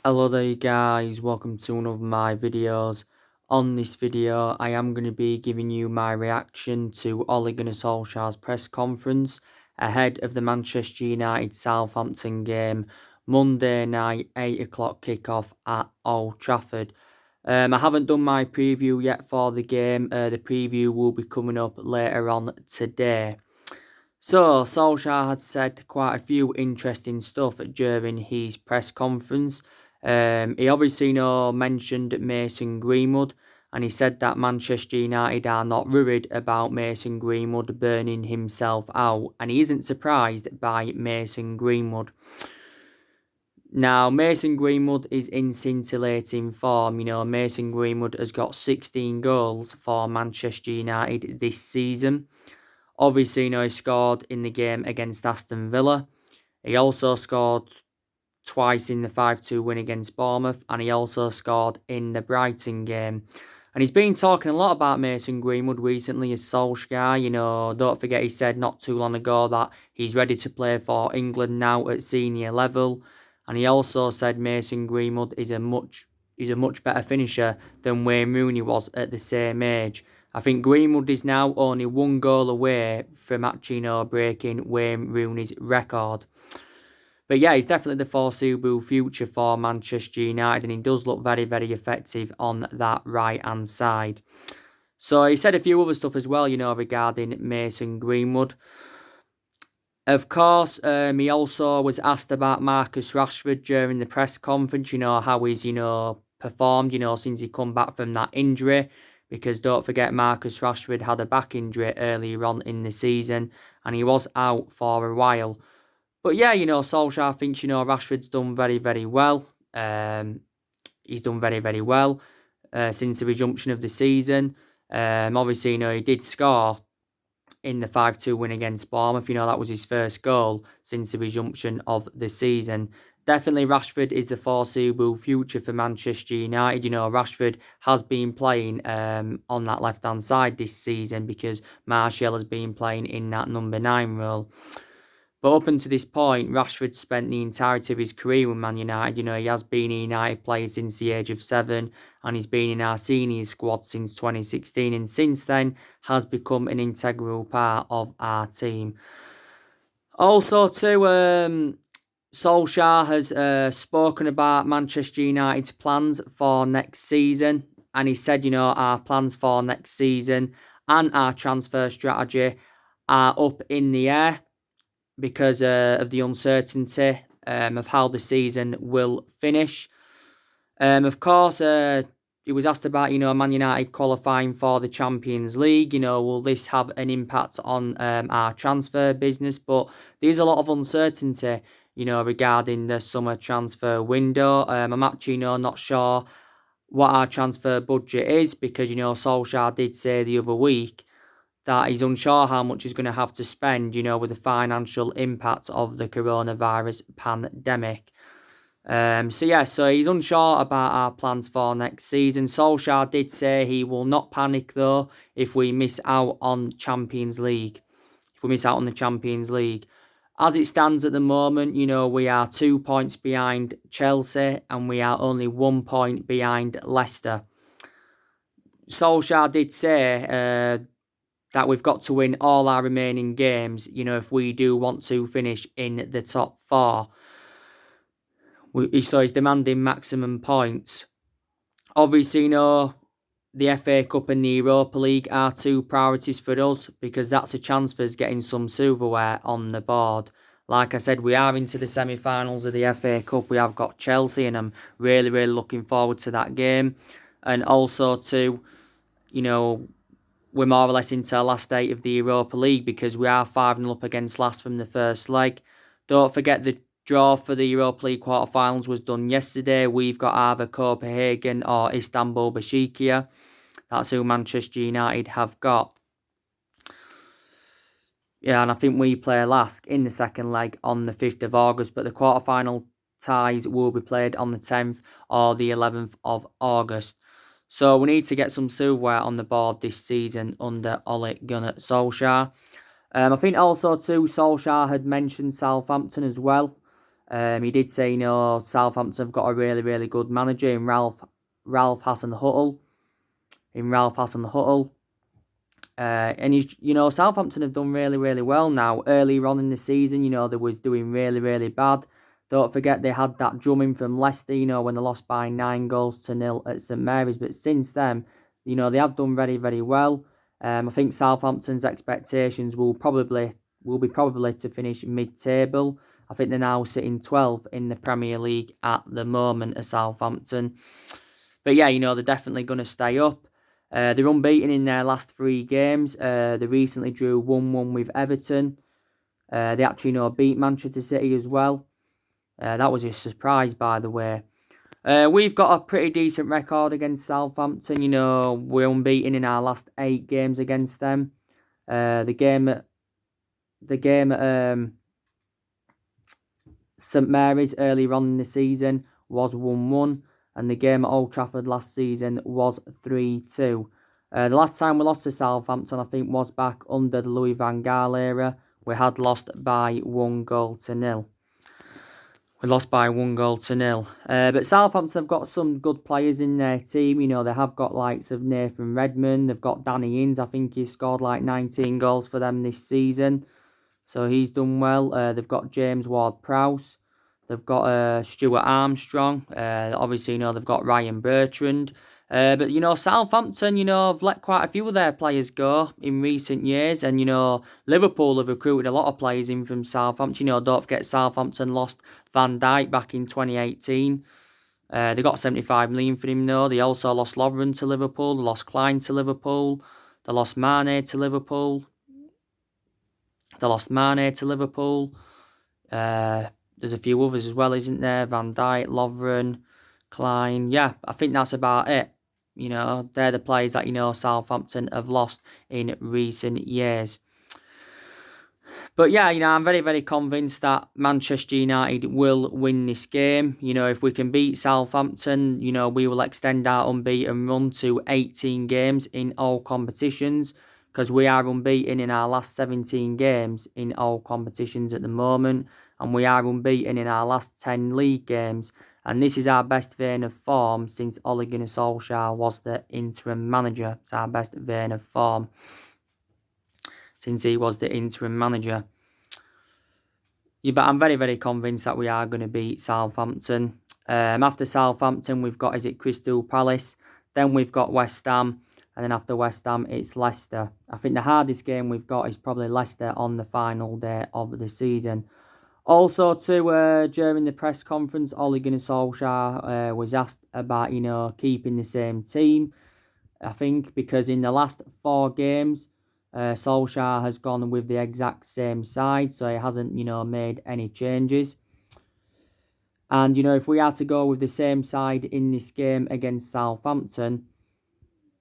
Hello there guys, welcome to one of my videos. On this video I am going to be giving you my reaction to Ole Gunnar Solskjaer's press conference ahead of the Manchester United Southampton game Monday night 8 o'clock kickoff at Old Trafford. I haven't done my preview yet for the game, the preview will be coming up later on today. So, Solskjaer had said quite a few interesting stuff during his press conference. He obviously mentioned Mason Greenwood, and he said that Manchester United are not worried about Mason Greenwood burning himself out, and he isn't surprised by Mason Greenwood. Now, Mason Greenwood is in scintillating form. Mason Greenwood has got 16 goals for Manchester United this season. Obviously, he scored in the game against Aston Villa. He also scored twice in the 5-2 win against Bournemouth, and he also scored in the Brighton game. And he's been talking a lot about Mason Greenwood recently as Solskjaer. Don't forget he said not too long ago that he's ready to play for England now at senior level. And he also said Mason Greenwood is a much better finisher than Wayne Rooney was at the same age. I think Greenwood is now only one goal away from actually breaking Wayne Rooney's record. But yeah, he's definitely the foreseeable future for Manchester United, and he does look very, very effective on that right-hand side. So he said a few other stuff as well, regarding Mason Greenwood. Of course, he also was asked about Marcus Rashford during the press conference, how he's, performed, since he come back from that injury. Because don't forget, Marcus Rashford had a back injury earlier on in the season, and he was out for a while. But yeah, Solskjaer thinks, Rashford's done very, very well. He's done very, very well since the resumption of the season. Obviously, he did score in the 5-2 win against Bournemouth. That was his first goal since the resumption of the season. Definitely Rashford is the foreseeable future for Manchester United. Rashford has been playing on that left-hand side this season because Martial has been playing in that number 9 role. But up until this point, Rashford spent the entirety of his career with Man United. He has been a United player since the age of 7, and he's been in our senior squad since 2016, and since then has become an integral part of our team. Also, too, Solskjaer has spoken about Manchester United's plans for next season, and he said, our plans for next season and our transfer strategy are up in the air because of the uncertainty of how the season will finish. Of course, he was asked about, Man United qualifying for the Champions League. Will this have an impact on our transfer business? But there's a lot of uncertainty, regarding the summer transfer window. I'm actually, not sure what our transfer budget is because, Solskjaer did say the other week that he's unsure how much he's going to have to spend, with the financial impact of the coronavirus pandemic. So he's unsure about our plans for next season. Solskjaer did say he will not panic, though, if we miss out on Champions League. If we miss out on the Champions League. As it stands at the moment, we are 2 points behind Chelsea and we are only 1 point behind Leicester. Solskjaer did say that we've got to win all our remaining games, if we do want to finish in the top 4. So he's demanding maximum points. Obviously, the FA Cup and the Europa League are 2 priorities for us because that's a chance for us getting some silverware on the board. Like I said, we are into the semi-finals of the FA Cup. We have got Chelsea, and I'm really, really looking forward to that game. And also, too, we're more or less into the last 8 of the Europa League because we are 5-0 up against last from the first leg. Don't forget the draw for the Europa League quarterfinals was done yesterday. We've got either Copenhagen or Istanbul Besiktas. That's who Manchester United have got. Yeah, and I think we play Lask in the second leg on the 5th of August, but the quarterfinal ties will be played on the 10th or the 11th of August. So we need to get some silverware on the board this season under Ole Gunnar Solskjaer. I think also too Solskjaer had mentioned Southampton as well. He did say, Southampton have got a really, really good manager in Ralph Hasenhüttl. And Southampton have done really, really well now. Earlier on in the season, they was doing really, really bad. Don't forget they had that drumming from Leicester, when they lost by 9-0 at St Mary's. But since then, they have done very, very well. I think Southampton's expectations will be probably to finish mid-table. I think they're now sitting 12th in the Premier League at the moment at Southampton. But yeah, they're definitely going to stay up. They're unbeaten in their last 3 games. They recently drew 1-1 with Everton. They actually beat Manchester City as well. That was a surprise, by the way. We've got a pretty decent record against Southampton. We're unbeaten in our last 8 games against them. The game at St Mary's earlier on in the season was 1-1. And the game at Old Trafford last season was 3-2. The last time we lost to Southampton, I think, was back under the Louis van Gaal era. We had lost by 1-0. We lost by 1-0. But Southampton have got some good players in their team. They have got likes of Nathan Redmond. They've got Danny Ings. I think he scored like 19 goals for them this season. So he's done well. They've got James Ward-Prowse. They've got Stuart Armstrong. Obviously, they've got Ryan Bertrand. But, Southampton, have let quite a few of their players go in recent years. And, Liverpool have recruited a lot of players in from Southampton. Don't forget Southampton lost Van Dijk back in 2018. They got 75 million for him, though. They also lost Lovren to Liverpool. They lost Klein to Liverpool. They lost Mane to Liverpool. There's a few others as well, isn't there? Van Dijk, Lovren, Klein. Yeah, I think that's about it. They're the players that, Southampton have lost in recent years. But yeah, I'm very, very convinced that Manchester United will win this game. If we can beat Southampton, we will extend our unbeaten run to 18 games in all competitions. Because we are unbeaten in our last 17 games in all competitions at the moment. And we are unbeaten in our last 10 league games. And this is our best vein of form since Ole Gunnar Solskjaer was the interim manager. It's our best vein of form since he was the interim manager. Yeah, but I'm very, very convinced that we are going to beat Southampton. After Southampton, we've got, Crystal Palace. Then we've got West Ham. And then after West Ham, it's Leicester. I think the hardest game we've got is probably Leicester on the final day of the season. Also, during the press conference, Ole Gunnar Solskjaer was asked about, keeping the same team. I think because in the last 4 games, Solskjaer has gone with the exact same side. So he hasn't, made any changes. And, if we had to go with the same side in this game against Southampton,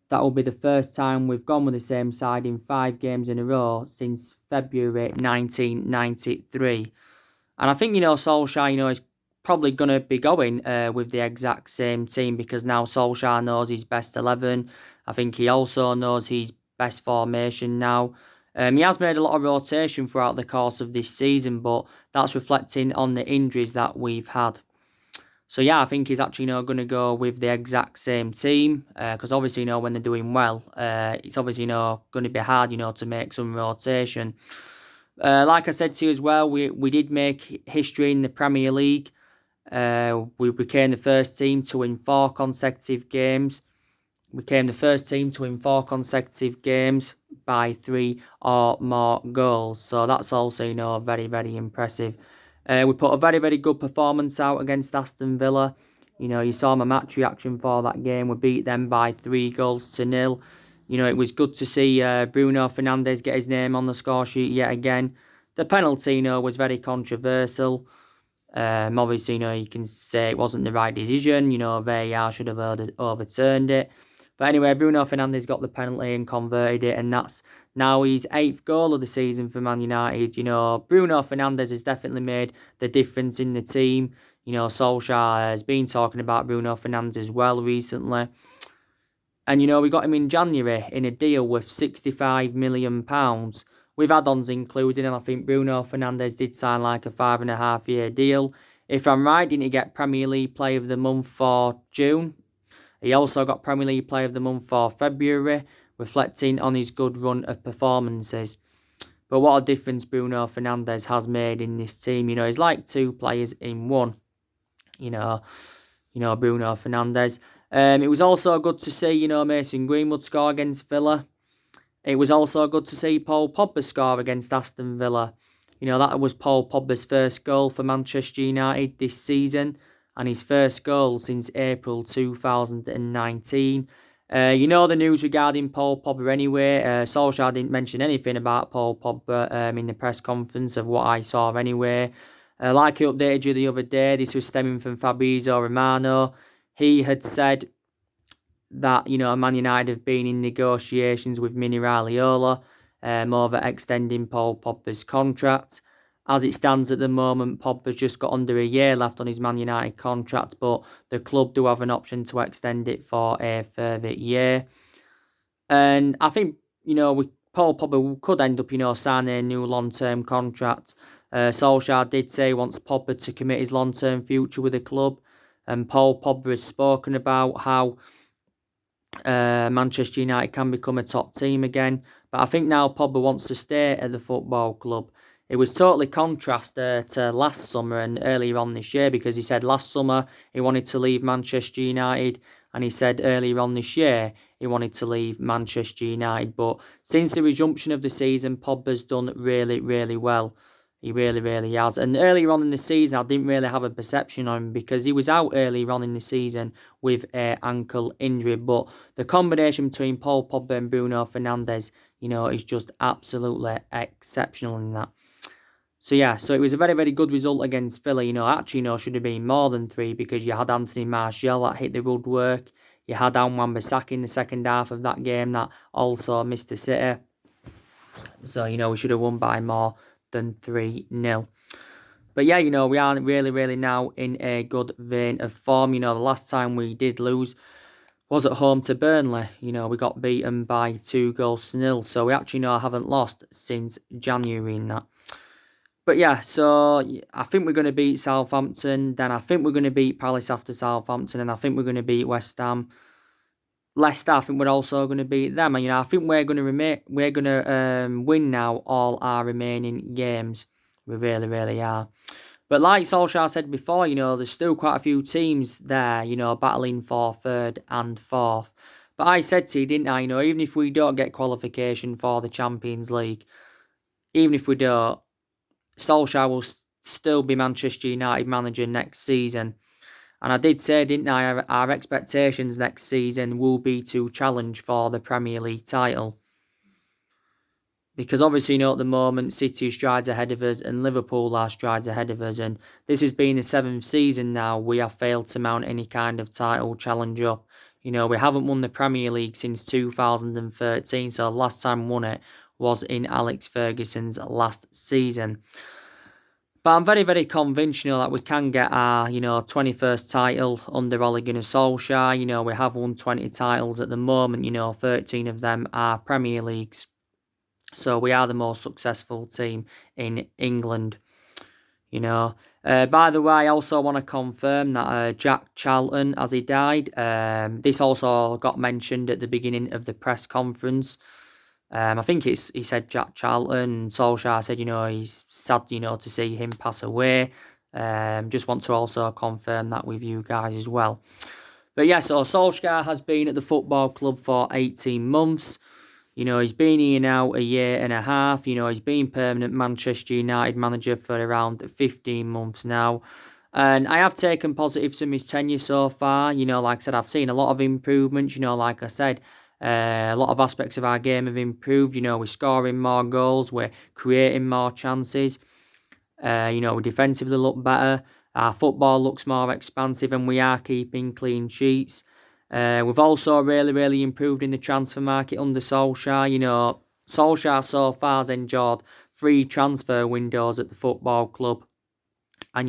that will be the first time we've gone with the same side in 5 games in a row since February 1993. And I think, Solskjaer, is probably going to be going with the exact same team because now Solskjaer knows his best 11. I think he also knows his best formation now. He has made a lot of rotation throughout the course of this season, but that's reflecting on the injuries that we've had. So yeah, I think he's actually going to go with the exact same team because obviously when they're doing well, it's obviously going to be hard to make some rotation. Like I said to you as well, we did make history in the Premier League. We became the first team to win 4 consecutive games. We became the first team to win 4 consecutive games by 3 or more goals. So that's also very, very impressive. We put a very, very good performance out against Aston Villa. You saw my match reaction for that game. We beat them by 3-0. It was good to see Bruno Fernandes get his name on the score sheet yet again. The penalty, was very controversial. Obviously, you can say it wasn't the right decision. VAR should have overturned it. But anyway, Bruno Fernandes got the penalty and converted it, and that's now his 8th goal of the season for Man United. Bruno Fernandes has definitely made the difference in the team. Solskjaer has been talking about Bruno Fernandes as well recently. And, we got him in January in a deal worth £65 million with add-ons included. And I think Bruno Fernandes did sign like a 5.5-year deal. If I'm right, didn't he get Premier League Player of the Month for June? He also got Premier League Player of the Month for February, reflecting on his good run of performances. But what a difference Bruno Fernandes has made in this team. He's like two players in one. Bruno Fernandes. It was also good to see, Mason Greenwood score against Villa. It was also good to see Paul Pogba score against Aston Villa. That was Paul Pogba's first goal for Manchester United this season and his first goal since April 2019. The news regarding Paul Pogba anyway. Solskjaer didn't mention anything about Paul Pogba in the press conference of what I saw anyway. Like he updated you the other day, this was stemming from Fabrizio Romano. He had said that, Man United have been in negotiations with Mini Raiola over extending Paul Pogba's contract. As it stands at the moment, Pogba's just got under a year left on his Man United contract, but the club do have an option to extend it for a further year. And I think, with Paul Pogba could end up, signing a new long-term contract. Solskjaer did say he wants Pogba to commit his long-term future with the club. And Paul Pogba has spoken about how Manchester United can become a top team again. But I think now Pogba wants to stay at the football club. It was totally contrast to last summer and earlier on this year, because he said last summer he wanted to leave Manchester United, and he said earlier on this year he wanted to leave Manchester United. But since the resumption of the season, Pogba's done really, really well. He really, really has. And earlier on in the season, I didn't really have a perception on him because he was out earlier on in the season with an ankle injury. But the combination between Paul Pogba and Bruno Fernandes, is just absolutely exceptional in that. So it was a very, very good result against Villa. Actually, should have been more than 3 because you had Anthony Martial that hit the woodwork. You had Wan-Bissaka in the second half of that game that also missed the City. So, we should have won by more than 3-0. But yeah, we are really, really now in a good vein of form. The last time we did lose was at home to Burnley. We got beaten by 2-0. So we actually haven't lost since January in that. But yeah, so I think we're going to beat Southampton. Then I think we're going to beat Palace after Southampton. And I think we're going to beat West Ham. Leicester, I think we're also going to beat them. And, I think we're going to win now all our remaining games. We really, really are. But like Solskjaer said before, there's still quite a few teams there, battling for 3rd and 4th. But I said to you, didn't I, even if we don't get qualification for the Champions League, even if we don't, Solskjaer will still be Manchester United manager next season. And I did say, didn't I, our expectations next season will be to challenge for the Premier League title. Because obviously, at the moment, City are strides ahead of us and Liverpool are strides ahead of us. And this has been the 7th season now we have failed to mount any kind of title challenge up. We haven't won the Premier League since 2013. So the last time we won it was in Alex Ferguson's last season. But I'm very, very convinced, that we can get our, 21st title under Ole Gunnar Solskjaer. We have won 20 titles at the moment. 13 of them are Premier Leagues. So we are the most successful team in England. By the way, I also want to confirm that Jack Charlton, as he died, this also got mentioned at the beginning of the press conference. I think he said Jack Charlton. Solskjaer said, he's sad, to see him pass away. Just want to also confirm that with you guys as well. But yeah, so Solskjaer has been at the football club for 18 months. He's been here now a year and a half. He's been permanent Manchester United manager for around 15 months now. And I have taken positives from his tenure so far. Like I said, I've seen a lot of improvements. Like I said, a lot of aspects of our game have improved. We're scoring more goals. We're creating more chances. We defensively look better. Our football looks more expansive and we are keeping clean sheets. We've also really, really improved in the transfer market under Solskjaer. Solskjaer so far has enjoyed 3 transfer windows at the football club. And,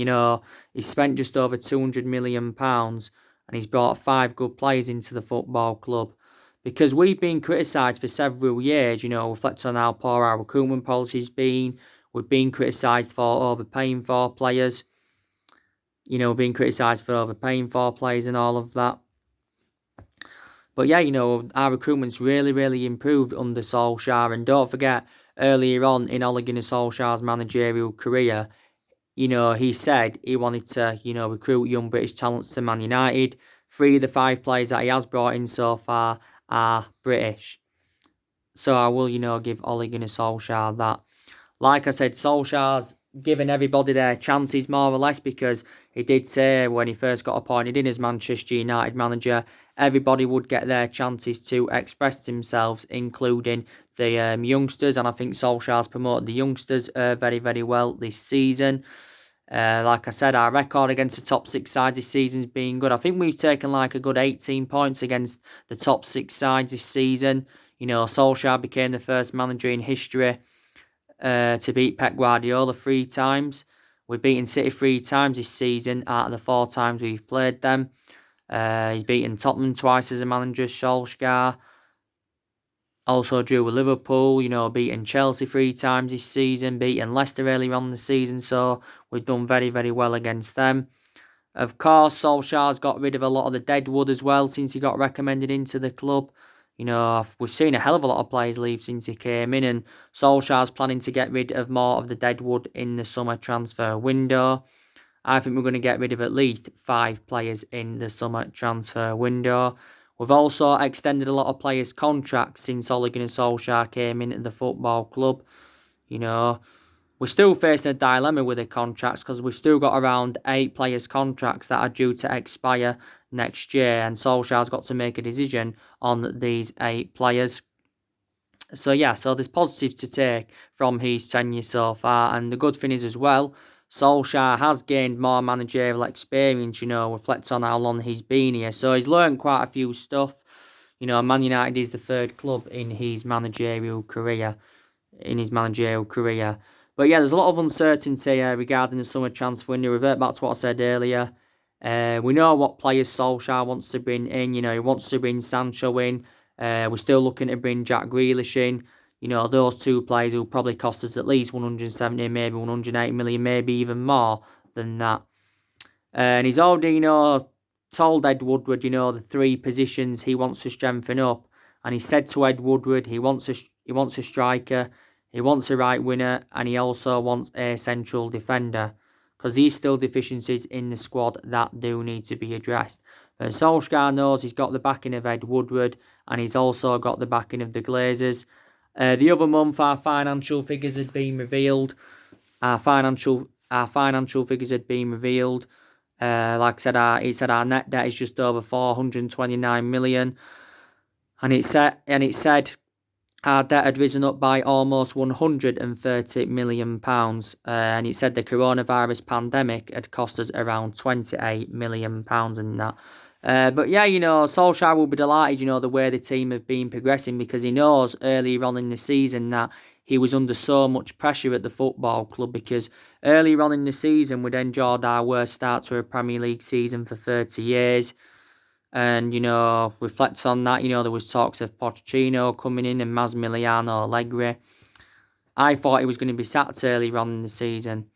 he's spent just over £200 million and he's brought 5 good players into the football club. Because we've been criticised for several years, reflecting on how poor our recruitment policy's been. We've been criticised for overpaying for players. being criticised for overpaying for players and all of that. But yeah, our recruitment's really, really improved under Solskjaer. And don't forget, earlier on in Ole Gunnar Solskjaer's managerial career, he said he wanted to, recruit young British talents to Man United. 3 of the 5 players that he has brought in so far are British. So I will, give Ole Gunnar Solskjaer that. Like I said, Solskjaer's given everybody their chances more or less, because he did say when he first got appointed in as Manchester United manager, everybody would get their chances to express themselves, including the youngsters. And I think Solskjaer's promoted the youngsters very, very well this season. Like I said, our record against the top 6 sides this season's been good. I think we've taken like a good 18 points against the top 6 sides this season. Solskjaer became the first manager in history to beat Pep Guardiola 3 times. We've beaten City 3 times this season out of the 4 times we've played them. He's beaten Tottenham twice as a manager, Solskjaer. Also drew with Liverpool, beaten Chelsea 3 times this season, beaten Leicester earlier on in the season, so we've done very, very well against them. Of course, Solskjaer's got rid of a lot of the deadwood as well since he got recommended into the club. We've seen a hell of a lot of players leave since he came in, and Solskjaer's planning to get rid of more of the deadwood in the summer transfer window. I think we're going to get rid of at least 5 players in the summer transfer window. We've also extended a lot of players' contracts since Ole Gunnar Solskjaer came into the football club. We're still facing a dilemma with the contracts, because we've still got around 8 players' contracts that are due to expire next year, and Solskjaer's got to make a decision on these 8 players. So there's positives to take from his tenure so far, and the good thing is as well, Solskjaer has gained more managerial experience, reflects on how long he's been here, so he's learned quite a few stuff. Man United is the 3rd club in his managerial career. But yeah, there's a lot of uncertainty regarding the summer transfer window. Revert back to what I said earlier. We know what players Solskjaer wants to bring in. He wants to bring Sancho in. We're still looking to bring Jack Grealish in. Those 2 players will probably cost us at least 170, maybe 180 million, maybe even more than that. And he's already, told Ed Woodward, the 3 positions he wants to strengthen up. And he said to Ed Woodward he wants a striker, he wants a right winger, and he also wants a central defender, because there's still deficiencies in the squad that do need to be addressed. But Solskjaer knows he's got the backing of Ed Woodward, and he's also got the backing of the Glazers. The other month, our financial figures had been revealed. Like I said, our net debt is just over 429 million, and it said our debt had risen up by almost 130 million pounds, and it said the coronavirus pandemic had cost us around 28 million pounds in that. But yeah, Solskjaer will be delighted, the way the team have been progressing, because he knows earlier on in the season that he was under so much pressure at the football club, because earlier on in the season we'd enjoyed our worst start to a Premier League season for 30 years. And, reflects on that, there was talks of Pochettino coming in and Massimiliano Allegri. I thought he was going to be sacked earlier on in the season.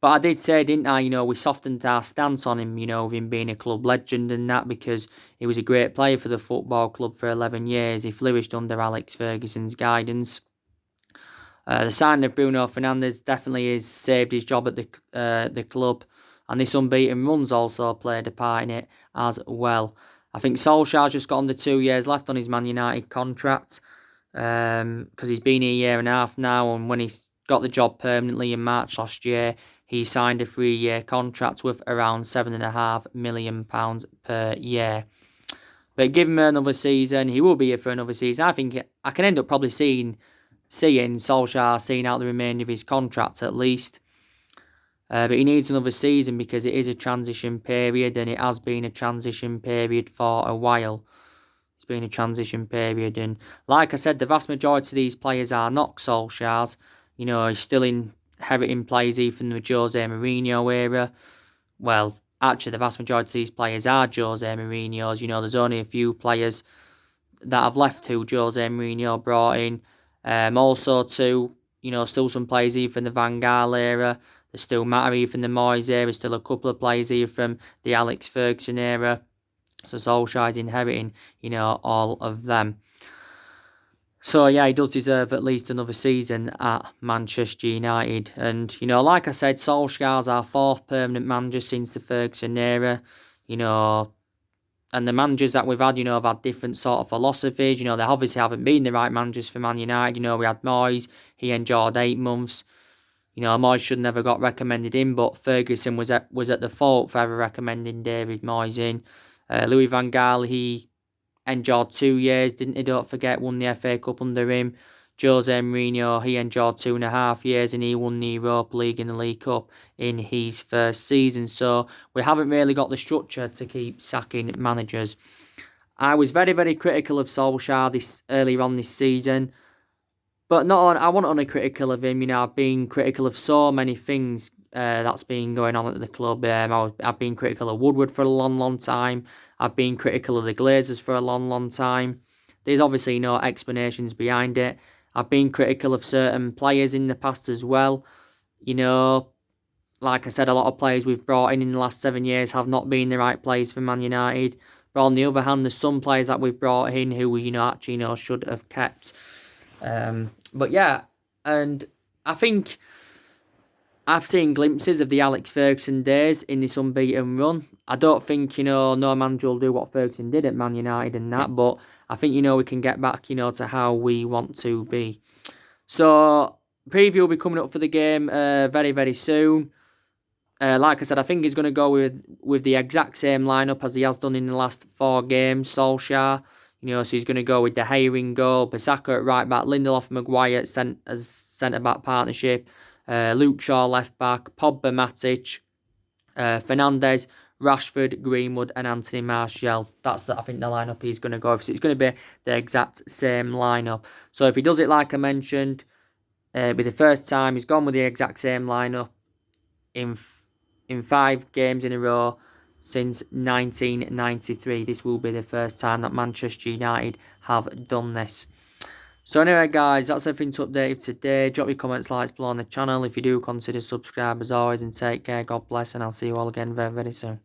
But I did say, didn't I, we softened our stance on him, with him being a club legend and that, because he was a great player for the football club for 11 years. He flourished under Alex Ferguson's guidance. The signing of Bruno Fernandes definitely has saved his job at the club, and this unbeaten run's also played a part in it as well. I think Solskjaer's just got under 2 years left on his Man United contract, because he's been here a year and a half now, and when he got the job permanently in March last year, he signed a 3-year contract with around £7.5 million per year. But give him another season, he will be here for another season. I think I can end up probably seeing Solskjaer seeing out the remainder of his contract at least. But he needs another season, because it is a transition period, and it has been a transition period for a while. It's been a transition period, and like I said, the vast majority of these players are not Solskjaer's. He's still inheriting players even from the Jose Mourinho era. Well, actually, the vast majority of these players are Jose Mourinho's. There's only a few players that have left who Jose Mourinho brought in. Also, too, still some players even from the Van Gaal era. they still matter. Even the Moyes era, still a couple of players here from the Alex Ferguson era. So Solskjaer's inheriting, all of them. So yeah, he does deserve at least another season at Manchester United. And, like I said, Solskjaer's our 4th permanent manager since the Ferguson era. And the managers that we've had, have had different sort of philosophies. They obviously haven't been the right managers for Man United. We had Moyes, he endured 8 months. Moyes should never got recommended in, but Ferguson was at the fault for ever recommending David Moyes in. Louis van Gaal, he endured 2 years, didn't he? Don't forget, won the FA Cup under him. Jose Mourinho, he endured 2.5 years and he won the Europa League and the League Cup in his first season. So we haven't really got the structure to keep sacking managers. I was very, very critical of Solskjaer earlier on this season. But I wasn't only critical of him. I've been critical of so many things that's been going on at the club. I've been critical of Woodward for a long, long time. I've been critical of the Glazers for a long, long time. There's obviously no explanations behind it. I've been critical of certain players in the past as well. Like I said, a lot of players we've brought in the last 7 years have not been the right players for Man United. But on the other hand, there's some players that we've brought in who actually should have kept. But yeah, and I think I've seen glimpses of the Alex Ferguson days in this unbeaten run. I don't think, no manager will do what Ferguson did at Man United and that, but I think, we can get back, to how we want to be. So, preview will be coming up for the game very, very soon. Like I said, I think he's going to go with the exact same lineup as he has done in the last 4 games, Solskjaer. So he's going to go with De Gea in goal, Bissaka at right back, Lindelof, Maguire as centre-back partnership, Luke Shaw left back, Pogba, Matic, Fernandes, Rashford, Greenwood and Anthony Martial. That's, I think, the lineup he's going to go with. So it's going to be the exact same lineup. So if he does it like I mentioned, it'll be the first time he's gone with the exact same lineup in 5 games in a row since 1993. This will be the first time that Manchester United have done this. So anyway, guys, that's everything to update today. Drop your comments, likes below on the channel. If you do, consider subscribe as always, and take care. God bless, and I'll see you all again very, very soon.